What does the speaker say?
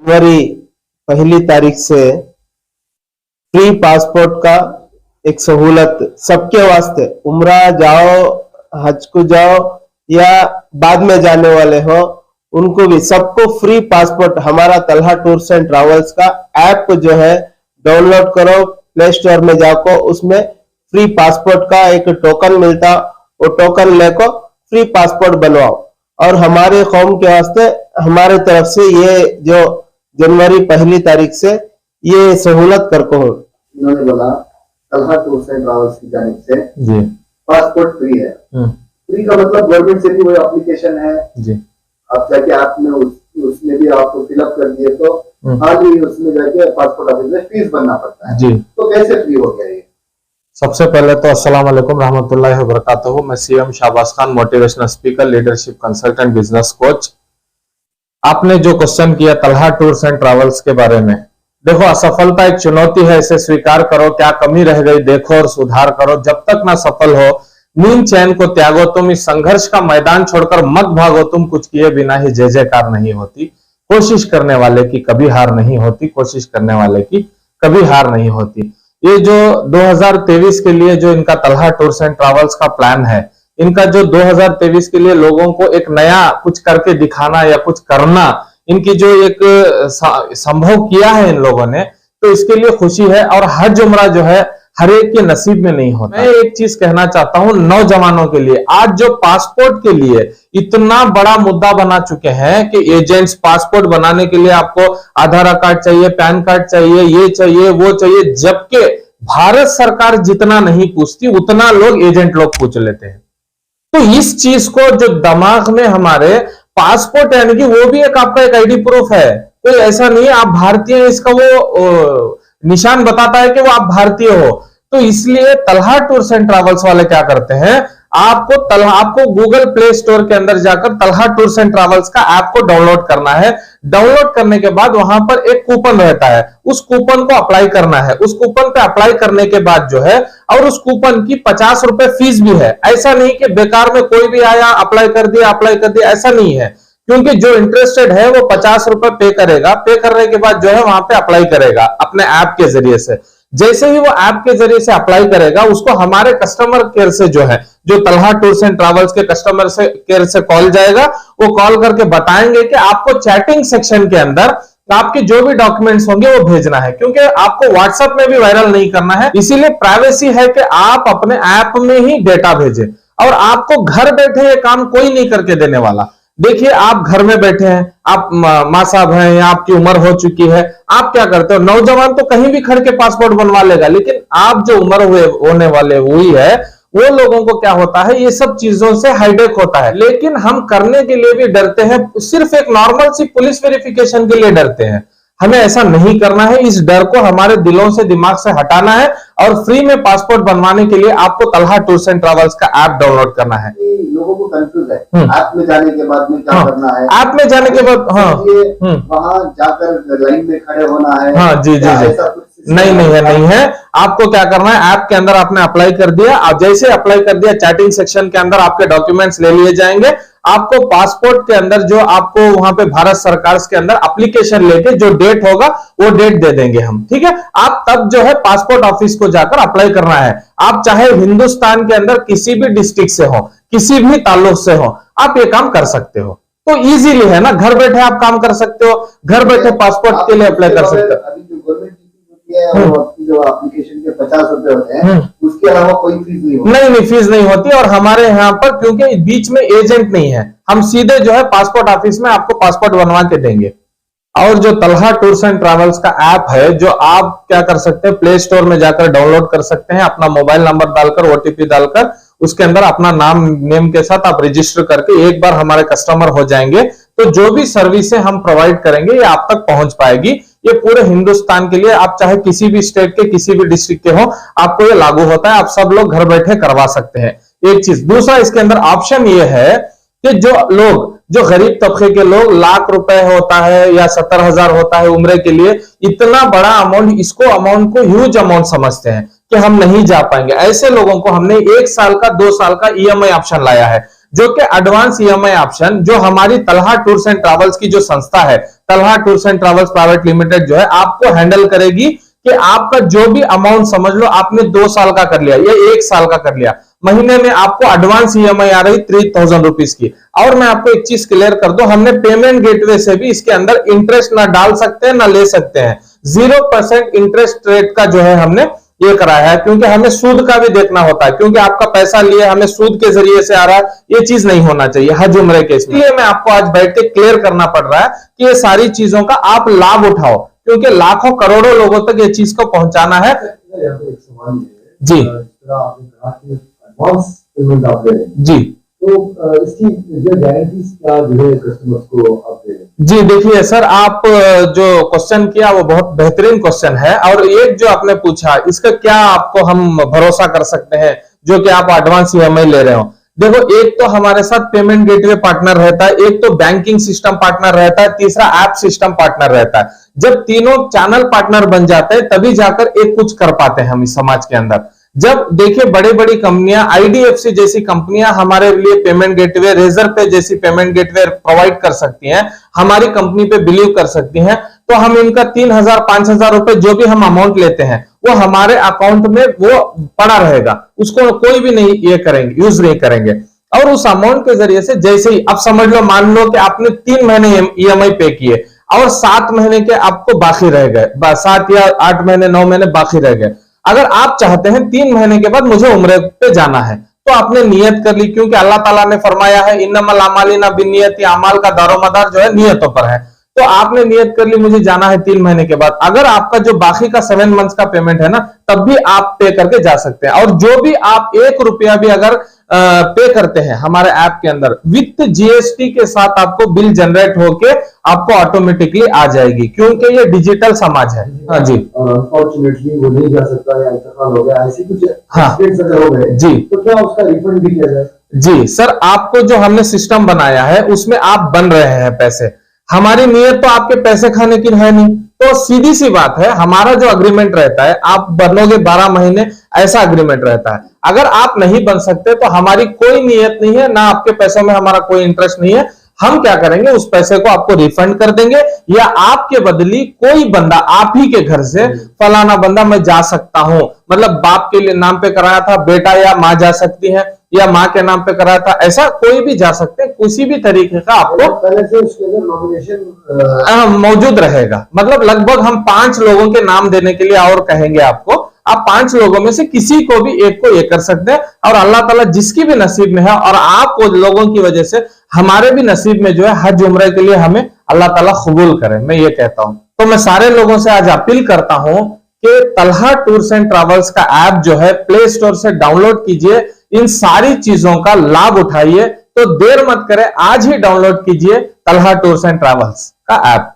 जनवरी 1 तारीख से free passport का एक सहूलत सबके वास्ते, उम्रा जाओ, हज को जाओ या बाद में जाने वाले हो, उनको भी सबको फ्री पासपोर्ट हमारा तलहा टूर्स एंड ट्रैवल्स का ऐप जो है डाउनलोड करो, प्ले स्टोर में जाको, उसमें फ्री पासपोर्ट का एक टोकन मिलता, वो टोकन लेको फ्री पासपोर्ट बनवाओ। और हमारे कौम के वास्ते हमारे तरफ से ये जो जनवरी 1 तारीख से ये सहूलत करको हूँ। उन्होंने बोला तलहा टूर्स एंड ट्रैवल्स की जानिब से जी पासपोर्ट फ्री है। फ्री का मतलब गवर्नमेंट से भी वही एप्लीकेशन है जी, आप जाके आप में उसमें भी आपको फिलअप कर दिए तो खाली उसमें जाके पासपोर्ट ऑफिस में फीस भरना पड़ता है जी। तो कैसे फ्री हो गया ये? सबसे पहले तो अस्सलाम वालेकुम रहमतुल्लाहि व बरकातहू। मैं CM Shahbaz Khan, motivational speaker, leadership consultant, business coach. आपने जो क्वेश्चन किया तलहा टूर्स एंड ट्रैवल्स के बारे में, देखो असफलता एक चुनौती है, इसे स्वीकार करो, क्या कमी रह गई देखो और सुधार करो। जब तक ना सफल हो नींद चैन को त्यागो, तुम इस संघर्ष का मैदान छोड़कर मत भागो, तुम कुछ किए बिना ही जय जयकार नहीं होती। कोशिश करने वाले की कभी हार नहीं होती, कोशिश करने वाले की कभी हार नहीं होती। ये जो 2023 के लिए जो इनका तलहा टूर्स एंड ट्रैवल्स का प्लान है, इनका जो 2023 के लिए लोगों को एक नया कुछ करके दिखाना या कुछ करना, इनकी जो एक संभव किया है इन लोगों ने, तो इसके लिए खुशी है। और हज उम्रा जो है हर एक के नसीब में नहीं होता। मैं एक चीज कहना चाहता हूं नौजवानों के लिए, आज जो पासपोर्ट के लिए इतना बड़ा मुद्दा बना चुके हैं कि एजेंट्स पासपोर्ट बनाने के लिए आपको आधार कार्ड चाहिए, पैन कार्ड चाहिए, ये चाहिए वो चाहिए, जबकि भारत सरकार जितना नहीं पूछती उतना लोग एजेंट लोग पूछ लेते हैं। तो इस चीज को जो दिमाग में हमारे पासपोर्ट यानी कि वो भी एक आपका एक आईडी प्रूफ है, कोई ऐसा नहीं है आप भारतीय, इसका वो निशान बताता है कि वो आप भारतीय हो। तो इसलिए तलहा टूर्स एंड ट्रैवल्स वाले क्या करते हैं, आपको गूगल प्ले स्टोर के अंदर जाकर तलहा टूर्स एंड ट्रैवल्स का ऐप को डाउनलोड करना है। डाउनलोड करने के बाद वहां पर एक कूपन रहता है, उस कूपन को अप्लाई करना है। उस कूपन पे अप्लाई करने के बाद जो है, और उस कूपन की 50 रुपए फीस भी है। ऐसा नहीं कि बेकार में कोई भी आया अप्लाई कर दिया, ऐसा नहीं है, क्योंकि जो इंटरेस्टेड है वो 50 रुपए पे करेगा, पे करने के बाद जो है वहां पे अप्लाई करेगा अपने ऐप के जरिए से। जैसे ही वो ऐप के जरिए से अप्लाई करेगा, उसको हमारे कस्टमर केयर से जो है, जो तलहा टूर्स एंड ट्रैवल्स के कस्टमर से केयर से कॉल जाएगा, वो कॉल करके बताएंगे कि आपको चैटिंग सेक्शन के अंदर आपके जो भी डॉक्यूमेंट्स होंगे वो भेजना है, क्योंकि आपको व्हाट्सएप में भी वायरल नहीं करना है। इसीलिए प्राइवेसी है कि आप अपने ऐप में ही डेटा भेजें, और आपको घर बैठे ये काम कोई नहीं करके देने वाला। देखिए आप घर में बैठे हैं, आप मां साहब हैं या आपकी उम्र हो चुकी है, आप क्या करते हो, नौजवान तो कहीं भी खड़ के पासपोर्ट बनवा लेगा, लेकिन आप जो उम्र होने वाले हुई है, वो लोगों को क्या होता है, ये सब चीजों से हाइडेक होता है। लेकिन हम करने के लिए भी डरते हैं, सिर्फ एक नॉर्मल सी पुलिस वेरिफिकेशन के लिए डरते हैं। हमें ऐसा नहीं करना है, इस डर को हमारे दिलों से, दिमाग से हटाना है, और फ्री में पासपोर्ट बनवाने के लिए आपको तलहा टूर्स एंड ट्रैवल्स का ऐप डाउनलोड करना है। लोगों को कंफ्यूज है ऐप में जाने के बाद में क्या करना है, ऐप में जाने के बाद वहां जाकर लाइन में खड़े होना है। जी जी जी, नहीं है। आपको क्या करना है, ऐप के अंदर आपने अप्लाई कर दिया, आप जैसे अप्लाई कर दिया, चैटिंग सेक्शन के अंदर आपके डॉक्यूमेंट्स ले लिए जाएंगे। आपको पासपोर्ट के अंदर जो आपको वहां पे भारत सरकार के अंदर एप्लीकेशन लेके जो डेट होगा वो डेट दे देंगे हम, ठीक है। आप तब जो है पासपोर्ट ऑफिस को जाकर अप्लाई करना है। आप चाहे हिंदुस्तान के अंदर किसी भी डिस्ट्रिक्ट से हो, किसी भी ताल्लुक से हो, आप ये काम कर सकते हो। तो इजीली है ना, घर बैठे आप काम कर सकते हो, घर बैठे पासपोर्ट के लिए अप्लाई कर सकते हो। जो एप्लीकेशन के 50 रुपए होते हैं, उसके अलावा कोई फीस नहीं होती। नहीं फीस नहीं होती। और हमारे यहाँ पर क्योंकि बीच में एजेंट नहीं है, हम सीधे जो है पासपोर्ट ऑफिस में आपको पासपोर्ट बनवा के देंगे। और जो तलहा टूर्स एंड ट्रैवल्स का ऐप है, जो आप क्या कर सकते हैं, प्ले स्टोर में जाकर डाउनलोड कर सकते हैं, अपना मोबाइल नंबर डालकर, ओटीपी डालकर, उसके अंदर अपना नेम के साथ आप रजिस्टर करके एक बार हमारे कस्टमर हो जाएंगे, तो जो भी सर्विसें हम प्रोवाइड करेंगे ये आप तक पहुंच पाएगी। ये पूरे हिंदुस्तान के लिए, आप चाहे किसी भी स्टेट के, किसी भी डिस्ट्रिक्ट के हो, आपको ये लागू होता है। आप सब लोग घर बैठे करवा सकते हैं, एक चीज। दूसरा, इसके अंदर ऑप्शन ये है कि जो गरीब तबके के लोग, लाख रुपए होता है या 70,000 होता है उम्र के लिए, इतना बड़ा अमाउंट, इसको अमाउंट को ह्यूज अमाउंट समझते हैं कि हम नहीं जा पाएंगे। ऐसे लोगों को हमने 1 साल का, 2 साल का ईएमआई ऑप्शन लाया है। जो कि एडवांस ईएमआई ऑप्शन जो हमारी तलहा टूर्स एंड ट्रैवल्स की जो संस्था है, Talha tours and travels private limited जो है, आपको हैंडल करेगी कि आपका जो भी अमाउंट समझ लो आपने 2 साल का कर लिया या 1 साल का कर लिया, महीने में आपको एडवांस ईएमआई आ रही 3000 रुपीज की। और मैं आपको एक चीज क्लियर कर दूं, हमने पेमेंट गेटवे से भी इसके अंदर इंटरेस्ट ना डाल सकते हैं ना ले सकते हैं। 0% इंटरेस्ट रेट का जो है हमने ये कराया है, क्योंकि हमें सूद का भी देखना होता है, क्योंकि आपका पैसा लिए हमें सूद के जरिए से आ रहा है, ये चीज नहीं होना चाहिए हज उम्रे के। इसलिए मैं आपको आज बैठ के क्लियर करना पड़ रहा है कि ये सारी चीजों का आप लाभ उठाओ, क्योंकि लाखों करोड़ों लोगों तक ये चीज को पहुंचाना है। एक सवाल जी आपने कहा कि एडवांस पेमेंट आप दे रहे हैं, जी तो इसकी जो गारंटीज क्या जो है कस्टमर्स को आप दे रहे हैं? जी देखिए सर, आप जो क्वेश्चन किया वो बहुत बेहतरीन क्वेश्चन है, और एक जो आपने पूछा इसका क्या आपको हम भरोसा कर सकते हैं जो कि आप एडवांस ईएमआई ले रहे हो। देखो, एक तो हमारे साथ पेमेंट गेटवे पार्टनर रहता है, एक तो बैंकिंग सिस्टम पार्टनर रहता है, तीसरा ऐप सिस्टम पार्टनर रहता है। जब तीनों चैनल पार्टनर बन जाते हैं तभी जाकर एक कुछ कर पाते हैं हम इस समाज के अंदर। जब देखिए बड़ी बड़ी कंपनियां, आईडीएफसी जैसी कंपनियां हमारे लिए पेमेंट गेटवे, रेजर पे जैसी पेमेंट गेटवे प्रोवाइड कर सकती हैं, हमारी कंपनी पे बिलीव कर सकती हैं, तो हम इनका 3000 5000 रुपए जो भी हम अमाउंट लेते हैं वो हमारे अकाउंट में वो पड़ा रहेगा, उसको कोई भी नहीं ये करेंगे, यूज नहीं करेंगे। और उस अमाउंट के जरिए से जैसे ही अब समझ लो, मान लो कि आपने 3 महीने ईएमआई पे किए और 7 महीने के आपको बाकी रह गए, 7 या 8 महीने 9 महीने बाकी रह गए। अगर आप चाहते हैं 3 महीने के बाद मुझे उम्रे पे जाना है, तो आपने नियत कर ली, क्योंकि अल्लाह ताला ने फरमाया है इन्नमल अमालिना बिन्नियति, अमाल का दारोमदार जो है नियतों पर है। तो आपने नियत कर ली मुझे जाना है 3 महीने के बाद, अगर आपका जो बाकी का 7 मंथ्स का पेमेंट है ना, तब भी आप पे करके जा सकते हैं। और जो भी आप 1 रुपया भी अगर पे करते हैं हमारे ऐप के अंदर विथ जीएसटी के साथ, आपको बिल जनरेट होके आपको ऑटोमेटिकली आ जाएगी, क्योंकि ये डिजिटल समाज है। हाँ जी, अनफॉर्चुनेटली वो नहीं जा सकता या इंतकाल हो गया, ऐसी कुछ हाँ अगर हो गए जी, तो क्या उसका रिफंड भी किया जाए? जी सर, आपको जो हमने सिस्टम बनाया है उसमें आप बन रहे हैं पैसे, हमारी नीयत तो आपके पैसे खाने की है नहीं, तो सीधी सी बात है, हमारा जो अग्रीमेंट रहता है आप बनोगे 12 महीने, ऐसा अग्रीमेंट रहता है। अगर आप नहीं बन सकते तो हमारी कोई नीयत नहीं है, ना आपके पैसों में हमारा कोई इंटरेस्ट नहीं है। हम क्या करेंगे, उस पैसे को आपको रिफंड कर देंगे, या आपके बदली कोई बंदा आप ही के घर से फलाना बंदा मैं जा सकता हूं, मतलब बाप के लिए नाम पे कराया था, बेटा या मां जा सकती है, या मां के नाम पे कराया था, ऐसा कोई भी जा सकते हैं, किसी भी तरीके का आपको पहले से उसके अंदर नॉमिनेशन मौजूद रहेगा। मतलब लगभग हम 5 लोगों के नाम देने के लिए और कहेंगे आपको, आप 5 लोगों में से किसी को भी एक को ये कर सकते हैं, और अल्लाह ताला जिसकी भी नसीब में है, और आप वो लोगों की वजह से हमारे भी नसीब में जो है हज उम्रे के लिए हमें अल्लाह ताला कबूल करे, मैं ये कहता हूं। तो मैं सारे लोगों से आज अपील करता हूं कि तलहा टूर्स एंड ट्रैवल्स का ऐप जो है प्ले स्टोर से डाउनलोड कीजिए, इन सारी चीजों का लाभ उठाइए। तो देर मत करें, आज ही डाउनलोड कीजिए तलहा टूर्स एंड ट्रैवल्स का ऐप।